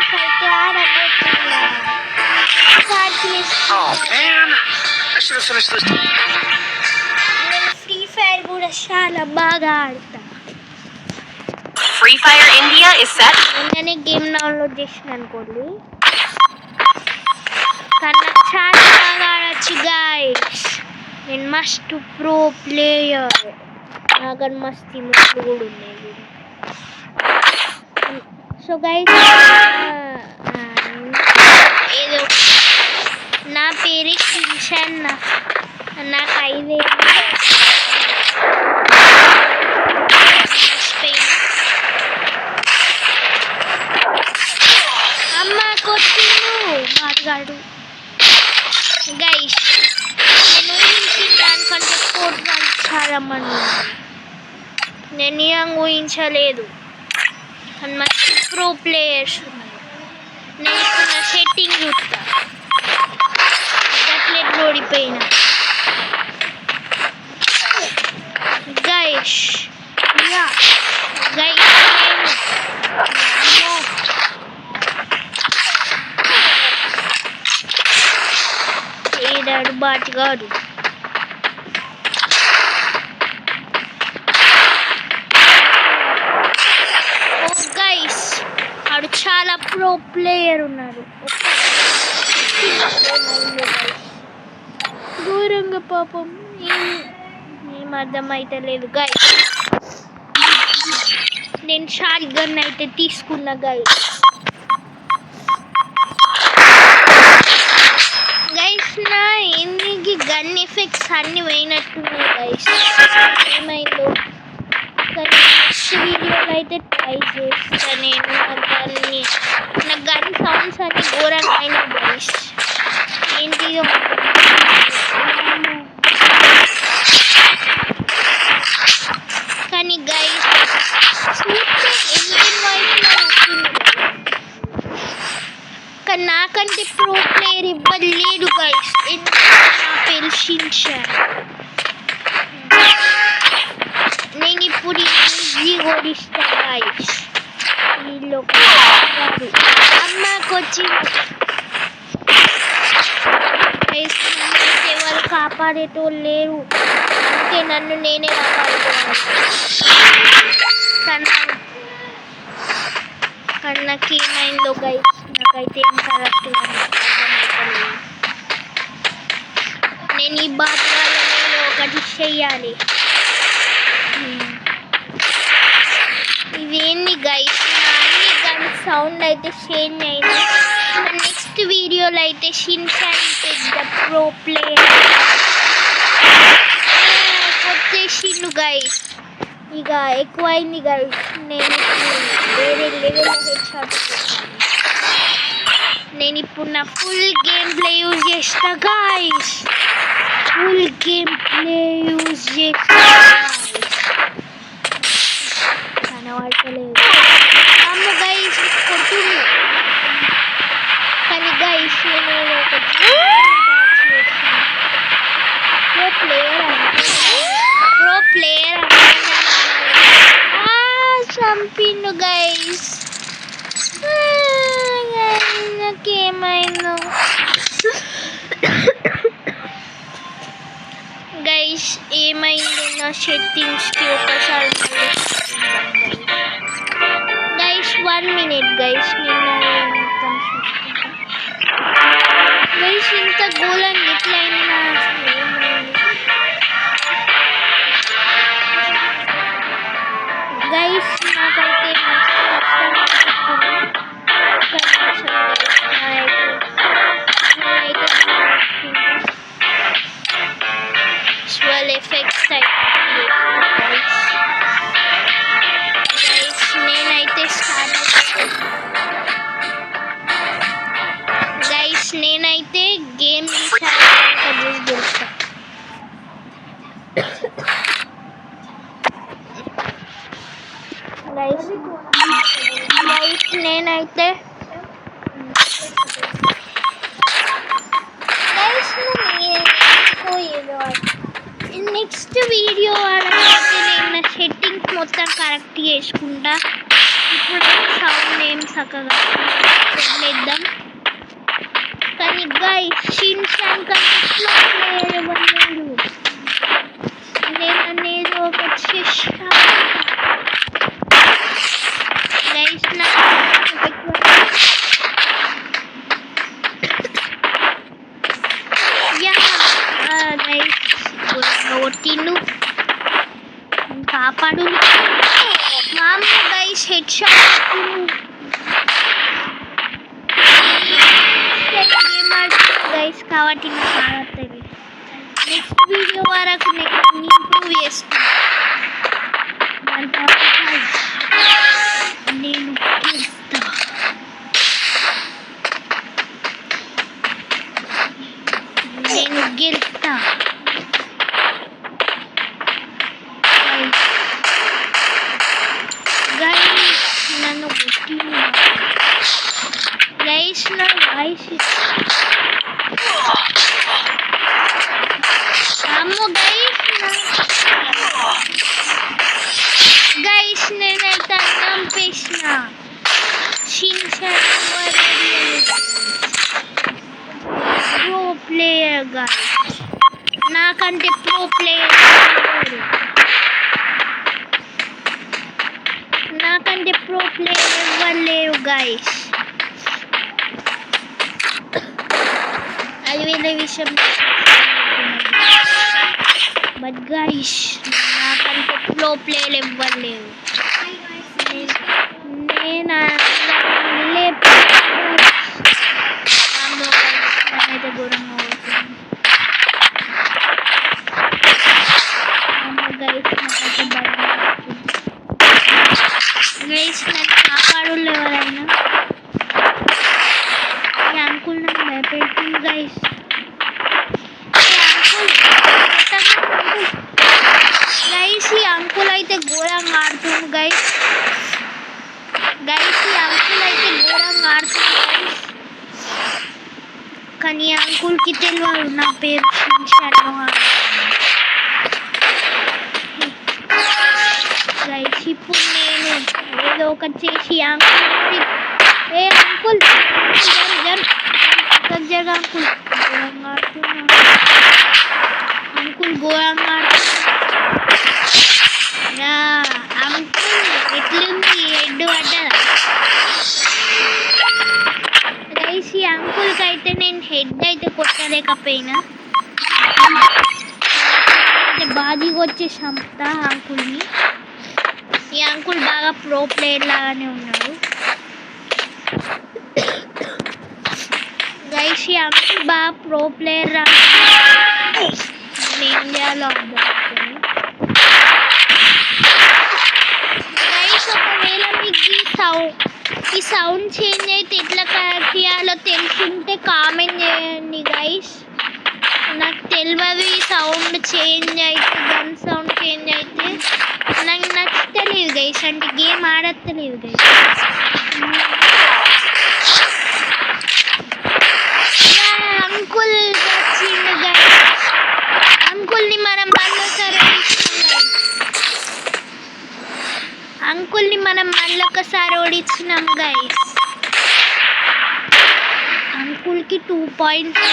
Games అయితే ఆడబోతున్నా. నేను free fire కూడా చాలా బాగా ఆడతా. Free Fire India is set. నిన్ననే గేమ్ డౌన్లోడ్ చేసిన అనుకోండి, కానీ నాకు చాలా బాగా ఆడచ్చు గైస్. నేను మస్ట్ ప్రో ప్లేయర్. నాకు మస్తు ఇమోట్లు కూడా ఉన్నాయి. సో గైస్, ఏదో నా పేరు కిషన్. నాకు 5 అమ్మ కొట్టిండు మాట్లాడు. గైస్, నేను ఊహించిన దానికంటే కోట్ వాళ్ళు చాలా మంది. నేను ఏం ఊహించలేదు. మంచి ప్రో ప్లేయర్స్ ఉన్నారు. నేను ఇప్పుడు నా సెట్టింగ్ చూస్తా. గట్లెట్ ఓడిపోయినా గైస్. గైస్ ఏడాడు బాటిగాడు. గైస్, ఆడు చాలా ప్రో ప్లేయర్ ఉన్నారు. ఘోరంగా పాపం ఏం అర్థమైతే లేదు గైస్. నేను షార్ట్ గన్ అయితే తీసుకున్నా గైస్. గైస్, నా ఎన్నికి గన్ ఎఫెక్ట్స్ అన్ని పోయినట్టున్నాయి గైస్. ఏమైందో కానీ నెక్స్ట్ వీడియోలో అయితే ట్రై చేస్తా. నేను నా గన్ సౌండ్స్ అన్ని ఘోరంగా అయినాయి గైస్. ఏంటిదో కానీ గైస్ చూస్తే ఇంజిన్ వైపులో వచ్చింది. కానీ నాకంటే ప్రో ప్లేయర్ ఇవ్వదు లేడు గైస్. నా పేరు షిన్చాన్. నేను ఇప్పుడు ఈజీ ఓడిస్తా గైస్. వీళ్ళు అమ్మకి వచ్చి వాళ్ళు కాపాడేటోళ్ళు లేరు. అందుకే నన్ను నేనే కాపాడుకోవాలి. కానీ నాకేమైందో గైస్, నాకైతే ఏం కరెక్ట్. నేను ఈ బాత్రూంలో ఒకటి చెయ్యాలి. ఇదేంది గైస్, అన్ని గన్ సౌండ్ అయితే చేంజ్ అయింది. నెక్స్ట్ వీడియోలో అయితే షిన్చాన్ పెద్ద ప్రో ప్లేయర్ కొట్టేసిండు గైస్. ఇక ఎక్కువైంది గైస్. నేను వేరే లెవెల్లో హెడ్ షాట్. నేను ఇప్పుడు నా ఫుల్ గేమ్ ప్లే యూజ్ చేస్తా guys. Full game play use చేస్తా. కనబడతలేదు అమ్మ గైస్, కొట్టింది. కానీ గైస్ నేను ప్రో ప్లేయర్ చంపిండు గైస్. నాకేమైందో గైస్, ఏమైంది నా సెట్టింగ్స్కి ఒకసారి గైస్. 1 minute guys. నిన్న గైస్ ఇంత గోళం ఎట్లయిందా గైస్. నాకైతే విజువల్ ఎఫెక్ట్స్ గైస్. నేనైతే స్టార్ట్ గైస్. నేనైతే గేమ్ గెలుస్తా. గైస్ నేనైతే నెక్స్ట్ వీడియో నేను నా సెట్టింగ్స్ మొత్తం కరెక్ట్ చేసుకుంటా. ఇప్పుడు సౌండ్ ఏం చక్కగా వదిలేద్దాం. కానీ గైస్ షిన్చాన్ కంటే ఎవరు నేను అనేది ఒక చేసా గైస్. గైస్ కొట్టిండు కాపాడు మామ గైస్ హెడ్ షాట్ గేమ్ ఆడుతుంది గైస్ కాబట్టి నాకు ఆడతాయి. నెక్స్ట్ వీడియో వరకు నేను ఇంప్రూవ్ చేస్తాను. దాని తర్వాత నేను గెలుస్తా. గైస్ నన్ను కొట్టింది గైస్. నా వాయిస్ అమ్మో గైస్ నేనైతే చంపేసిన షిన్చాన్ ప్రో ప్లేయర్ గైస్. నాకంటే ప్రో ప్లేయర్ ఎవరు లేరు గైస్. అది వేరే విషయం. బట్ గైస్ నాకంటే ప్రో ప్లేయర్ ఎవరు లేరు. నేను అయితే ఘోరంగా గైస్ నన్ను కాపాడు ఎవరైనా. ఈ అంకుల్ నన్ను భయపెడుతుంది గైస్. గైస్ ఈ అంకుల్ అయితే ఘోరంగా ఆడుతుంది గైస్. ఈ అంకుల్ అయితే ఘోరంగా ఆడుతుంది గైస్. కానీ ఈ అంకుల్కి తెలియదు నా పేరు షిన్చాన్. గైస్ ఇప్పుడు నేను ఏదో ఒకటి చేసి అంకుల్ జరగ అంకుల్ ఘోరంగా అంకుల్ ఎట్లుంది హెడ్ పడ్డదా గైస్. ఈ అంకుల్కి అయితే నేను హెడ్ అయితే కొట్టలేకపోయినా బాజీగా వచ్చి చంపుతా అంకుల్ని. ఈ అంకుల్ బాగా ప్రో ప్లేయర్ లాగానే ఉన్నాడు గైస్. ఈ అంకుల్ బాగా ప్రో ప్లేయర్ ఇండియాలో గైస్. ఒకవేళ మీకు ఈ సౌండ్ చేంజ్ అయితే ఎట్లా చేయాలో తెలుసుంటే కామెంట్ చేయండి గైస్. నాకు తెలియదు ఈ సౌండ్ చేంజ్ అయితే గన్ సౌండ్ చేంజ్ అయితే నాకు నచ్చలేదు గైస్. అంటే గేమ్ ఆడతలేదు గైస్. అంకుల్ వచ్చిండు గైస్. అంకుల్ని మనం మళ్ళొకసారి ఓడించినాం గైస్. అంకుల్కి 2 పాయింట్స్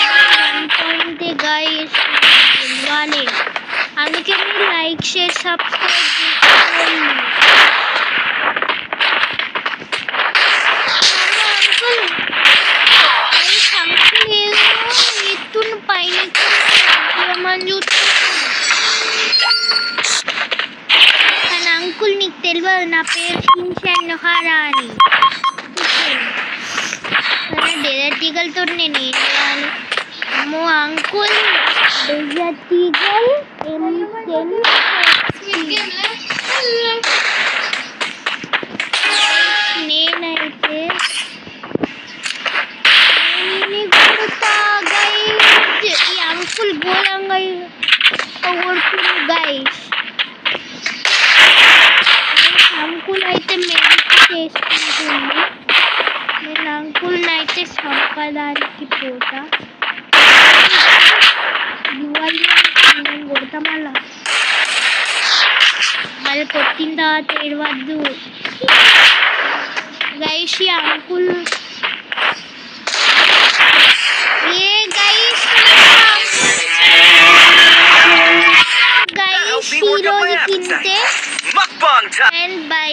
1 పాయింట్ గైస్ ఇవ్వాలి. అందుకే మీరు లైక్ షేర్ సబ్స్క్రైబ్ చేసుకోండి. అంకుల్ ఏదో ఎత్తును పైన కానీ అంకుల్ నీకు తెలియదు నా పేరు షిన్చాన్ నొహారా అని. డెజర్ట్ ఈగల్తో నేను ఏం చేయాలి? అమ్మో అంకుల్ డెజర్ట్ ఈగల్ నేనైతే కొడతా గైస్. ఈ అంకుల్ ఘోరంగా కొడుతుంది గైస్. అంకుల్ అయితే మెడిట్ చేసుకుంటుంది. నేను అంకుల్ని అయితే చంపడానికి పోతా. నేను కొడతా మళ్ళీ కొట్టిన తర్వాత ఏడవద్దు. गाइस ये अंकुल ये गाइस गाइस ఈ రోజు తింటే Mukbang time. And by